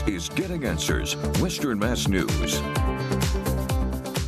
This is Getting Answers, Western Mass News.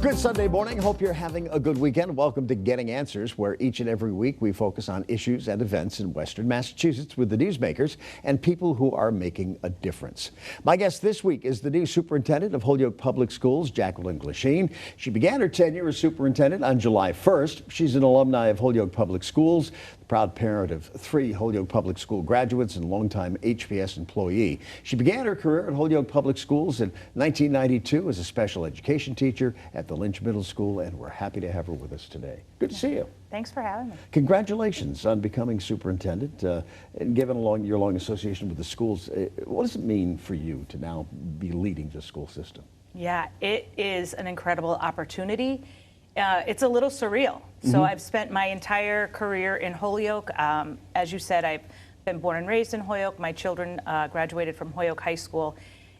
Good Sunday morning. Hope you're having a good weekend. Welcome to Getting Answers, where each and every week we focus on issues and events in Western Massachusetts with the newsmakers and people who are making a difference. My guest this week is the new superintendent of Holyoke Public Schools, Glasheen. She began her tenure as superintendent on July 1st. She's an alumni of Holyoke Public Schools, the proud parent of 3 Holyoke Public School graduates and longtime HPS employee. She began her career at Holyoke Public Schools in 1992 as a special education teacher at the Lynch Middle School, and we're happy to have her with us today. Good to see you. Thanks for having me. Congratulations on becoming superintendent. And given your long association with the schools, what does it mean for you to now be leading the school system? Yeah, it is an incredible opportunity. It's a little surreal. So I've spent my entire career in Holyoke. As you said, I've been born and raised in Holyoke. My children graduated from Holyoke High School.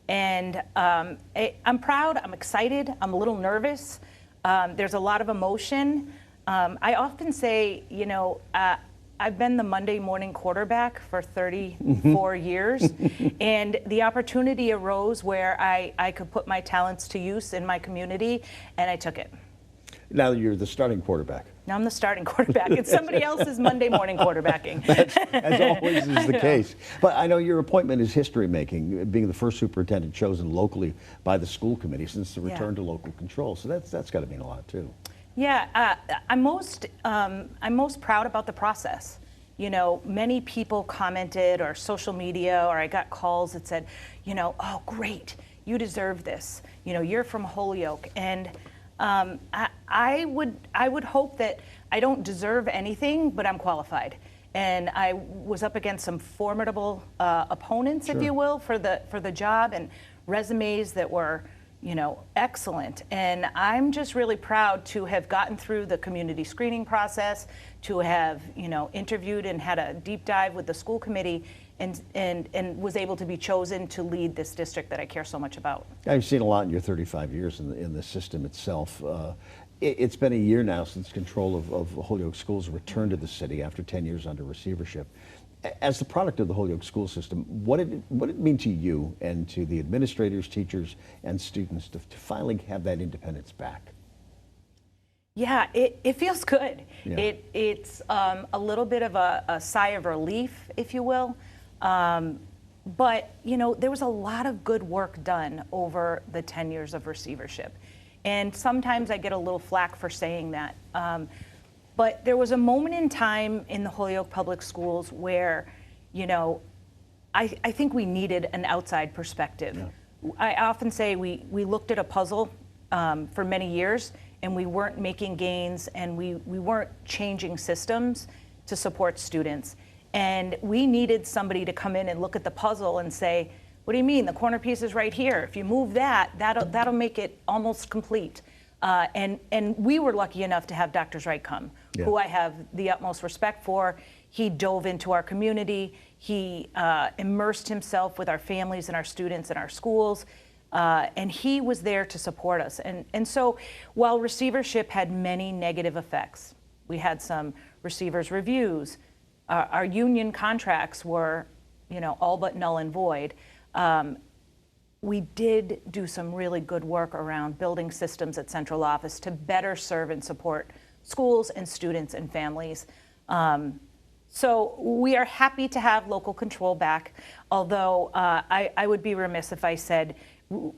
And I'm proud, I'm excited, I'm a little nervous. There's a lot of emotion. I often say, you know, I've been the Monday morning quarterback for 34 years, and the opportunity arose where I could put my talents to use in my community, and I took it. Now you're the starting quarterback. Now I'm the starting quarterback. It's somebody else's Monday morning quarterbacking. As always is the case. But I know your appointment is history-making, being the first superintendent chosen locally by the school committee since the return to local control. So that's got to mean a lot too. Yeah, I'm most proud about the process. You know, many people commented, or social media, or I got calls that said, you know, oh great, you deserve this. You know, you're from Holyoke, and I would hope that I don't deserve anything, but I'm qualified. And I was up against some formidable opponents, if you will, for the job, and resumes that were, you know, excellent. And I'm just really proud to have gotten through the community screening process, to have, you know, interviewed and had a deep dive with the school committee, and was able to be chosen to lead this district that I care so much about. I've seen a lot in your 35 years in the system itself. It's been a year now since control of Holyoke Schools returned to the city after 10 years under receivership. As the product of the Holyoke school system, what did it mean to you and to the administrators, teachers, and students to finally have that independence back? Yeah, it feels good. Yeah. It's a little bit of a sigh of relief, if you will. But, you know, there was a lot of good work done over the 10 years of receivership. And sometimes I get a little flack for saying that. But there was a moment in time in the Holyoke Public Schools where, you know, I think we needed an outside perspective. Yeah. I often say we looked at a puzzle for many years, and we weren't making gains, and we weren't changing systems to support students. And we needed somebody to come in and look at the puzzle and say, what do you mean? The corner piece is right here. If you move that'll make it almost complete. And we were lucky enough to have Dr. Wright come, who I have the utmost respect for. He dove into our community. He immersed himself with our families and our students and our schools. And he was there to support us. And so while receivership had many negative effects, we had some receivers' reviews, our union contracts were, you know, all but null and void. We did do some really good work around building systems at central office to better serve and support schools and students and families. So we are happy to have local control back, although I would be remiss if I said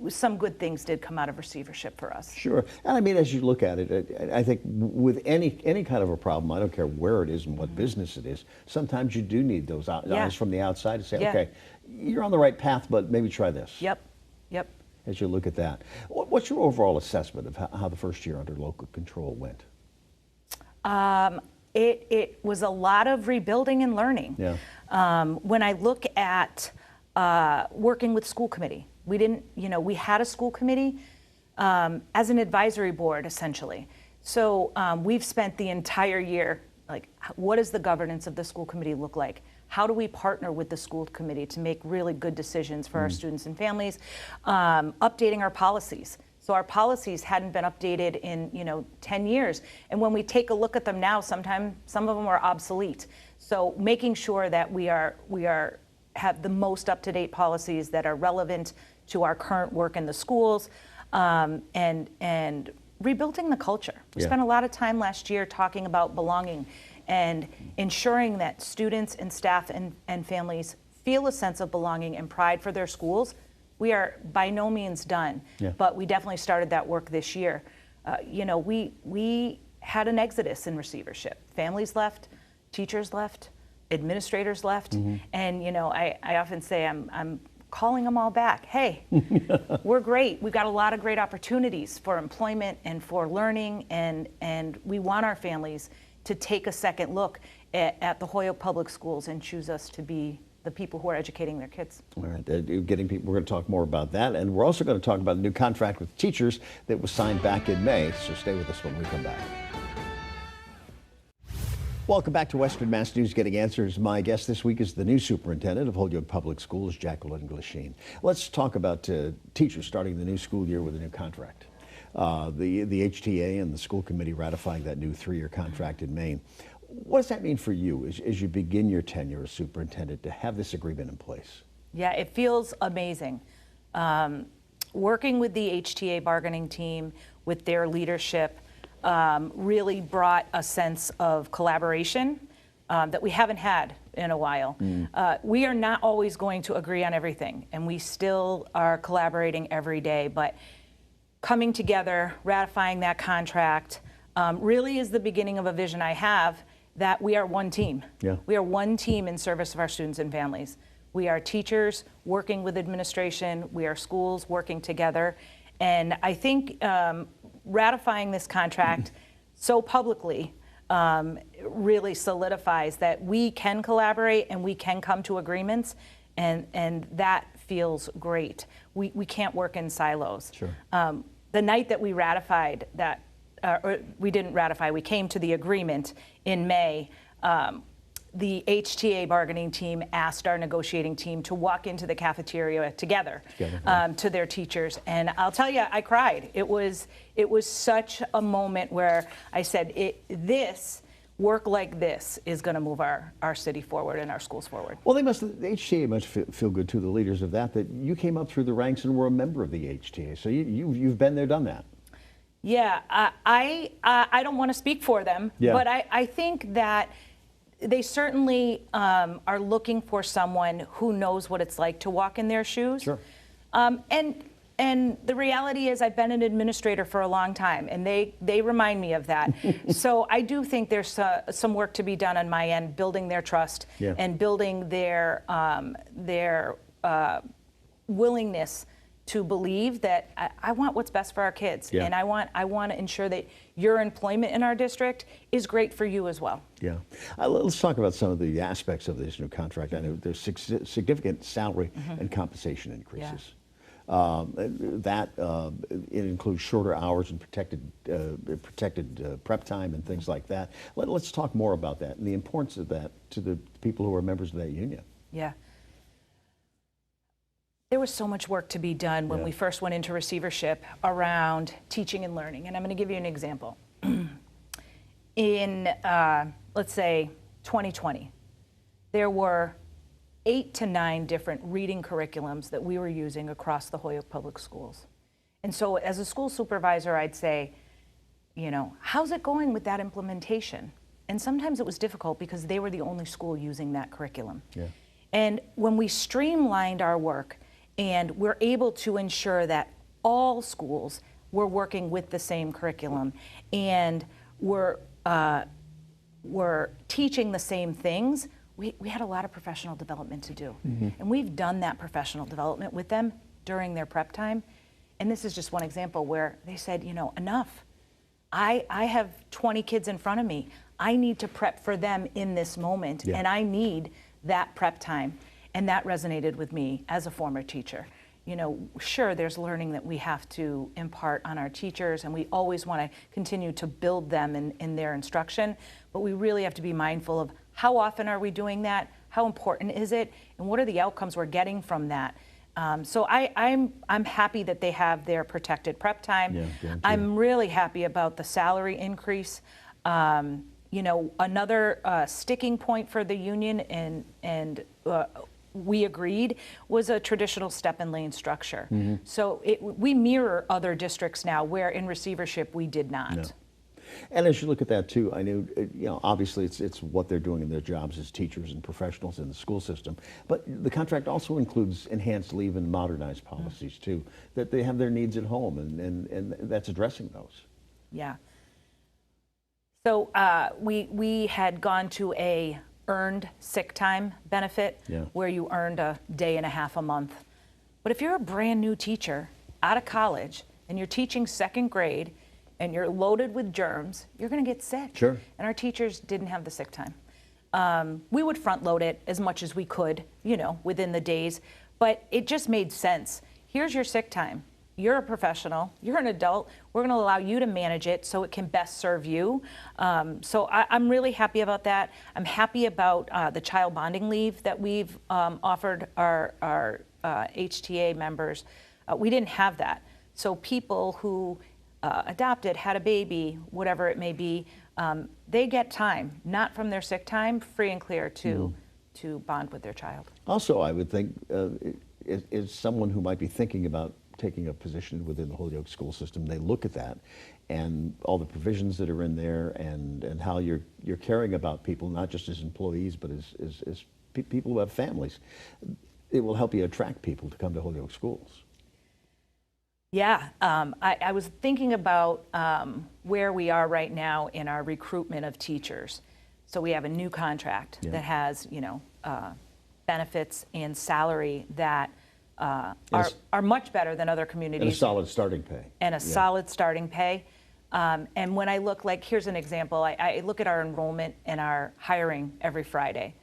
some good things did come out of receivership for us. Sure. And I mean, as you look at it, I think with any kind of a problem, I don't care where it is and what business it is, sometimes you do need those eyes from the outside to say, okay, you're on the right path, but maybe try this. Yep. As you look at that. What's your overall assessment of how the first year under local control went? It was a lot of rebuilding and learning. Yeah. When I look at working with school committee, we had a school committee as an advisory board, essentially. So we've spent the entire year, like, what does the governance of the school committee look like? How do we partner with the school committee to make really good decisions for our students and families? Updating our policies. So our policies hadn't been updated in 10 years. And when we take a look at them now, sometimes some of them are obsolete. So making sure that we are have the most up-to-date policies that are relevant to our current work in the schools, and rebuilding the culture. We spent a lot of time last year talking about belonging and ensuring that students and staff and families feel a sense of belonging and pride for their schools. We are by no means done, but we definitely started that work this year. We had an exodus in receivership. Families left, teachers left, administrators left, and I often say I'm calling them all back. Hey, we're great. We've got a lot of great opportunities for employment and for learning, and we want our families to take a second look at the Holyoke Public Schools and choose us to be the people who are educating their kids. All right, getting people, we're going to talk more about that, and we're also going to talk about a new contract with teachers that was signed back in May, so stay with us when we come back. Welcome back to Western Mass News Getting Answers. My guest this week is the new superintendent of Holyoke Public Schools, Jacqueline Glasheen. Let's talk about teachers starting the new school year with a new contract. The HTA and the school committee ratifying that new 3-year contract in May. What does that mean for you as you begin your tenure as superintendent to have this agreement in place? Yeah, it feels amazing. Working with the HTA bargaining team, with their leadership, really brought a sense of collaboration that we haven't had in a while. We are not always going to agree on everything, and we still are collaborating every day, but coming together, ratifying that contract, really is the beginning of a vision I have that we are one team. We are one team in service of our students and families. We are teachers working with administration, we are schools working together, and I think ratifying this contract so publicly really solidifies that we can collaborate and we can come to agreements, and that feels great. We can't work in silos. The night that we ratified that, or we didn't ratify, we came to the agreement in May, the HTA bargaining team asked our negotiating team to walk into the cafeteria together to their teachers, and I'll tell you, I cried. It was such a moment where I said, this work like this is going to move our city forward and our schools forward. Well, the HTA must feel good too, the leaders of that you came up through the ranks and were a member of the HTA, so you've been there, done that. Yeah, I don't want to speak for them, but I think that they certainly are looking for someone who knows what it's like to walk in their shoes. And the reality is I've been an administrator for a long time, and they remind me of that. So I do think there's some work to be done on my end, building their trust and building their willingness to believe that I want what's best for our kids, and I want to ensure that your employment in our district is great for you as well. Let's talk about some of the aspects of this new contract. I know there's significant salary and compensation increases. It includes shorter hours and protected prep time and things like that. Let's talk more about that and the importance of that to the people who are members of that union. There was so much work to be done when we first went into receivership around teaching and learning, and I'm going to give you an example. In, let's say, 2020, there were 8 to 9 different reading curriculums that we were using across the Holyoke Public Schools. And so as a school supervisor, I'd say, how's it going with that implementation? And sometimes it was difficult because they were the only school using that curriculum. And when we streamlined our work and we're able to ensure that all schools were working with the same curriculum and were teaching the same things, we had a lot of professional development to do. And we've done that professional development with them during their prep time. And this is just one example where they said, enough. I have 20 kids in front of me. I need to prep for them in this moment, and I need that prep time. And that resonated with me as a former teacher. Sure, there's learning that we have to impart on our teachers, and we always want to continue to build them in their instruction, but we really have to be mindful of how often are we doing that, how important is it, and what are the outcomes we're getting from that. So I'm happy that they have their protected prep time. I'm really happy about the salary increase. Another sticking point for the union and we agreed was a traditional step and lane structure. So we mirror other districts now where in receivership we did not. No. And as you look at that too, I know, obviously it's what they're doing in their jobs as teachers and professionals in the school system, but the contract also includes enhanced leave and modernized policies too, that they have their needs at home, and that's addressing those. Yeah. So we had gone to a earned sick time benefit where you earned a day and a half a month. But if you're a brand new teacher out of college and you're teaching second grade and you're loaded with germs, you're going to get sick. Sure. And our teachers didn't have the sick time. We would front load it as much as we could, within the days, but it just made sense. Here's your sick time. You're a professional, you're an adult, we're going to allow you to manage it so it can best serve you. So I'm really happy about that. I'm happy about the child bonding leave that we've offered our HTA members. We didn't have that. So people who adopted, had a baby, whatever it may be, they get time, not from their sick time, free and clear to bond with their child. Also, I would think, is someone who might be thinking about taking a position within the Holyoke school system, they look at that and all the provisions that are in there and how you're caring about people, not just as employees, but as people who have families. It will help you attract people to come to Holyoke schools. Yeah, I was thinking about where we are right now in our recruitment of teachers. So we have a new contract that has, benefits and salary that are much better than other communities. And a solid starting pay. And a solid starting pay. And when I look, here's an example. I look at our enrollment and our hiring every Friday.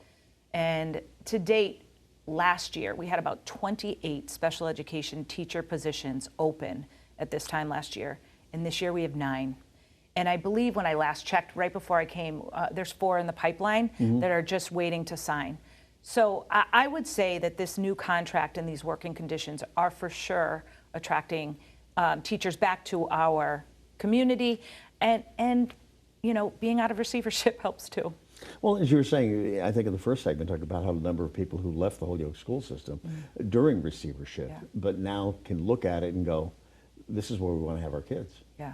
And to date, last year, we had about 28 special education teacher positions open at this time last year. And this year we have 9. And I believe when I last checked, right before I came, there's 4 in the pipeline that are just waiting to sign. So I would say that this new contract and these working conditions are for sure attracting teachers back to our community, and being out of receivership helps too. Well, as you were saying, I think in the first segment, talked about how the number of people who left the Holyoke school system during receivership, but now can look at it and go, this is where we want to have our kids. Yeah.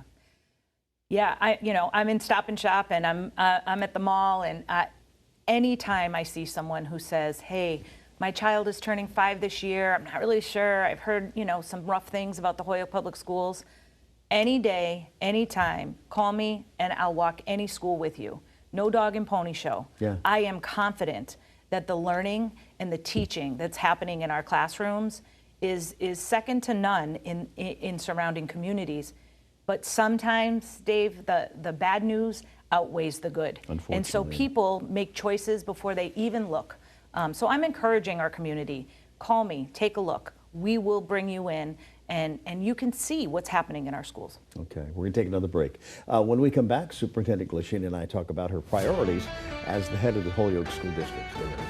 Yeah, I'm in Stop and Shop, and I'm at the mall, and anytime I see someone who says, hey, my child is turning 5 this year, I'm not really sure, I've heard, some rough things about the Holyoke Public Schools, any day, anytime, call me and I'll walk any school with you. No dog and pony show. Yeah. I am confident that the learning and the teaching that's happening in our classrooms is second to none in surrounding communities. But sometimes, Dave, the bad news outweighs the good. And so people make choices before they even look. So I'm encouraging our community, call me, take a look. We will bring you in, and you can see what's happening in our schools. Okay, we're going to take another break. When we come back, Superintendent Glasheen and I talk about her priorities as the head of the Holyoke School District. Stay with us.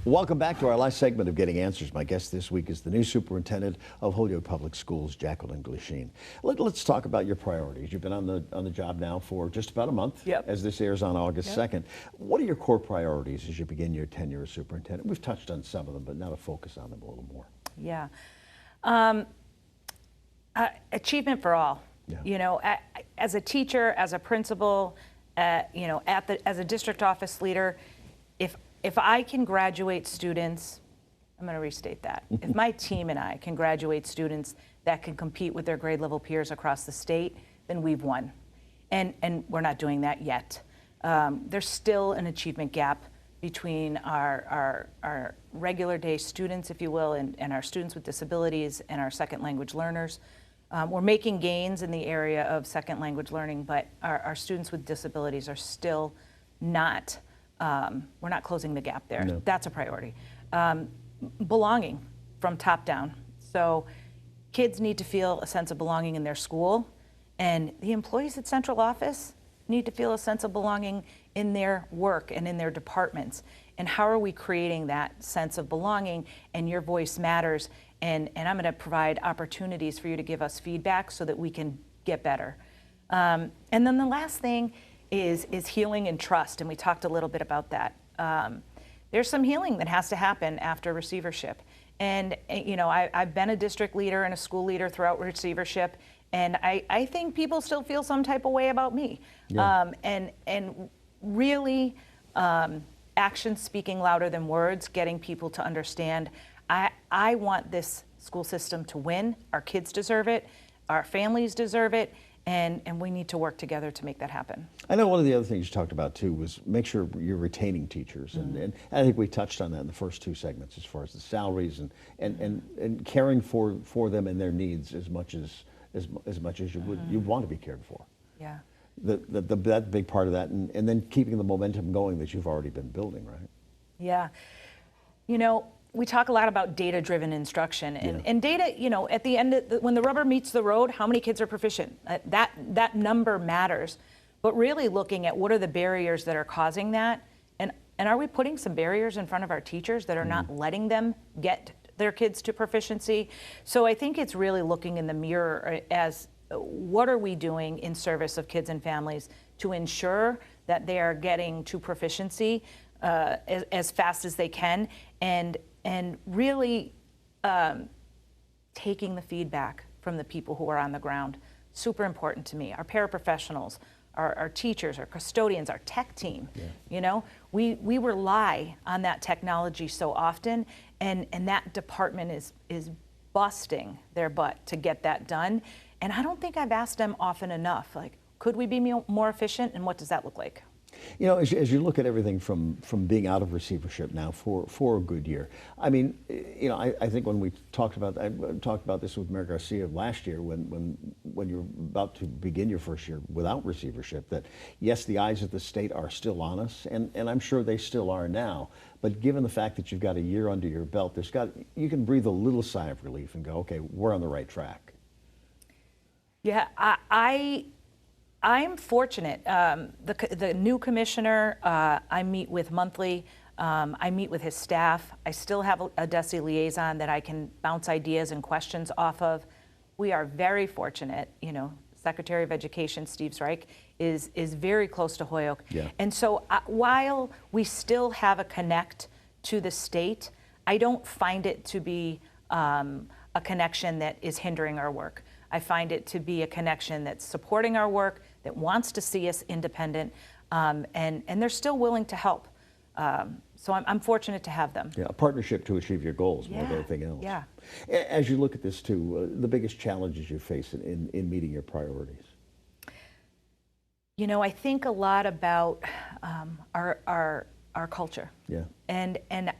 Welcome back to our last segment of Getting Answers. My guest this week is the new superintendent of Holyoke Public Schools, Jacqueline Glasheen. Let's talk about your priorities. You've been on the job now for just about a month, as this airs on August 2nd. What are your core priorities as you begin your tenure as superintendent? We've touched on some of them, but now to focus on them a little more. Yeah. Achievement for all. As a teacher, as a principal, as a district office leader, if I can graduate students, I'm going to restate that. If my team and I can graduate students that can compete with their grade level peers across the state, then we've won. And we're not doing that yet. There's still an achievement gap between our regular day students, if you will, and our students with disabilities and our second language learners. We're making gains in the area of second language learning, but our students with disabilities are still not, we're not closing the gap there. No. That's a priority. Belonging from top down. So kids need to feel a sense of belonging in their school, and the employees at central office need to feel a sense of belonging in their work and in their departments. And how are we creating that sense of belonging? And your voice matters, and I'm going to provide opportunities for you to give us feedback so that we can get better. And then the last thing is healing and trust, and we talked a little bit about that. there's some healing that has to happen after receivership. And you know, I've been a district leader and a school leader throughout receivership, and I think people still feel some type of way about me. Yeah. And really, actions speaking louder than words, getting people to understand. I want this school system to win. Our kids deserve it. Our families deserve it. And we need to work together to make that happen. I know one of the other things you talked about too was make sure you're retaining teachers, and I think we touched on that in the first two segments as far as the salaries and caring for them and their needs as much as you'd want to be cared for. Yeah. That big part of that, and then keeping the momentum going that you've already been building, right? Yeah. You know, we talk a lot about data-driven instruction, and data, you know, at the end, when the rubber meets the road, how many kids are proficient? That number matters. But really looking at what are the barriers that are causing that, and are we putting some barriers in front of our teachers that are not letting them get their kids to proficiency? So I think it's really looking in the mirror as what are we doing in service of kids and families to ensure that they are getting to proficiency as fast as they can, and really taking the feedback from the people who are on the ground. Super important to me. Our paraprofessionals, our teachers, our custodians, our tech team. Yeah. You know, we rely on that technology so often, and that department is busting their butt to get that done. And I don't think I've asked them often enough, like, could we be more efficient, and what does that look like? You know, as you look at everything from being out of receivership now for a good year, I mean, you know, I think when we talked about this with Mayor Garcia last year, when you're about to begin your first year without receivership, that yes, the eyes of the state are still on us, and I'm sure they still are now. But given the fact that you've got a year under your belt, you can breathe a little sigh of relief and go, okay, we're on the right track. Yeah, I'm fortunate. The new commissioner, I meet with monthly. I meet with his staff. I still have a DESE liaison that I can bounce ideas and questions off of. We are very fortunate. You know, Secretary of Education Steve Zreich is very close to Holyoke. Yeah. And so while we still have a connect to the state, I don't find it to be a connection that is hindering our work. I find it to be a connection that's supporting our work, that wants to see us independent, and they're still willing to help. So I'm fortunate to have them. Yeah, a partnership to achieve your goals more than anything else. Yeah. As you look at this too, the biggest challenges you face in meeting your priorities? You know, I think a lot about our culture. Yeah. And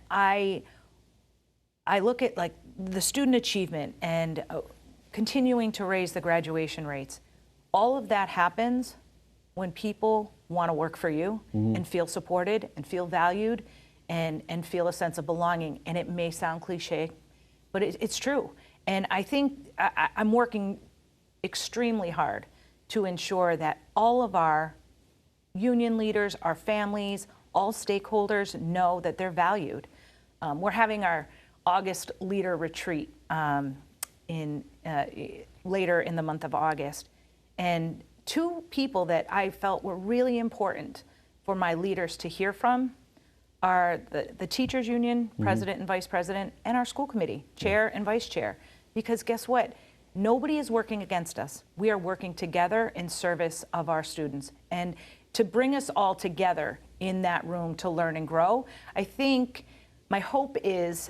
I look at like the student achievement and continuing to raise the graduation rates. All of that happens when people want to work for you and feel supported and feel valued and feel a sense of belonging. And it may sound cliche, but it's true. And I think I'm working extremely hard to ensure that all of our union leaders, our families, all stakeholders know that they're valued. We're having our August leader retreat later in the month of August. And two people that I felt were really important for my leaders to hear from are the teachers union, president and vice president, and our school committee, chair and vice chair. Because guess what? Nobody is working against us. We are working together in service of our students. And to bring us all together in that room to learn and grow, I think my hope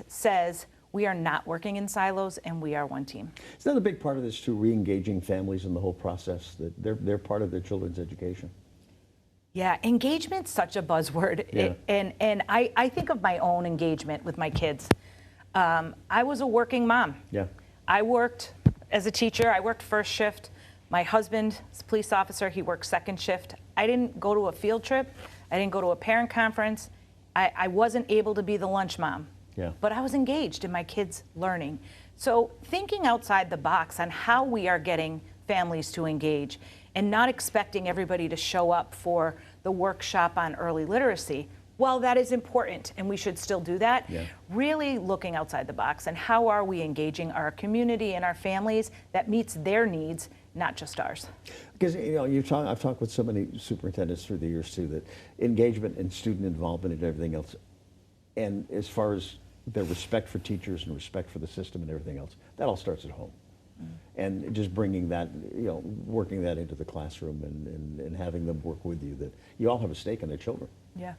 says we are not working in silos and we are one team. Is that a big part of this too, re-engaging families in the whole process, that they're part of their children's education? Yeah, engagement's such a buzzword. Yeah. And I think of my own engagement with my kids. I was a working mom. Yeah. I worked as a teacher, I worked first shift. My husband is a police officer, he worked second shift. I didn't go to a field trip, I didn't go to a parent conference. I wasn't able to be the lunch mom. Yeah. But I was engaged in my kids' learning. So thinking outside the box on how we are getting families to engage and not expecting everybody to show up for the workshop on early literacy, while that is important and we should still do that, really looking outside the box and how are we engaging our community and our families that meets their needs not just ours. Because I've talked with so many superintendents through the years too, that engagement and student involvement and everything else, and as far as their respect for teachers and respect for the system and everything else, that all starts at home. And just bringing that, working that into the classroom and having them work with you, that you all have a stake in their children. Yeah.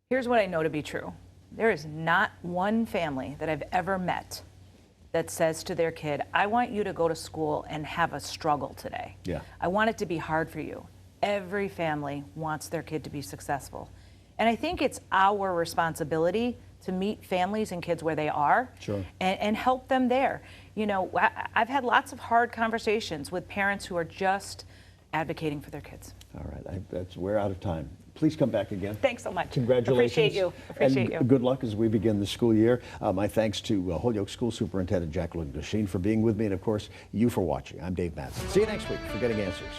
Here's what I know to be true. There is not one family that I've ever met that says to their kid, I want you to go to school and have a struggle today. Yeah. I want it to be hard for you. Every family wants their kid to be successful. And I think it's our responsibility to meet families and kids where they are. Sure. and help them there. I've had lots of hard conversations with parents who are just advocating for their kids. All right, we're out of time. Please come back again. Thanks so much. Congratulations. Appreciate you. Good luck as we begin the school year. My thanks to Holyoke School Superintendent Jacqueline Glasheen for being with me, and of course, you for watching. I'm Dave Madsen. See you next week for Getting Answers.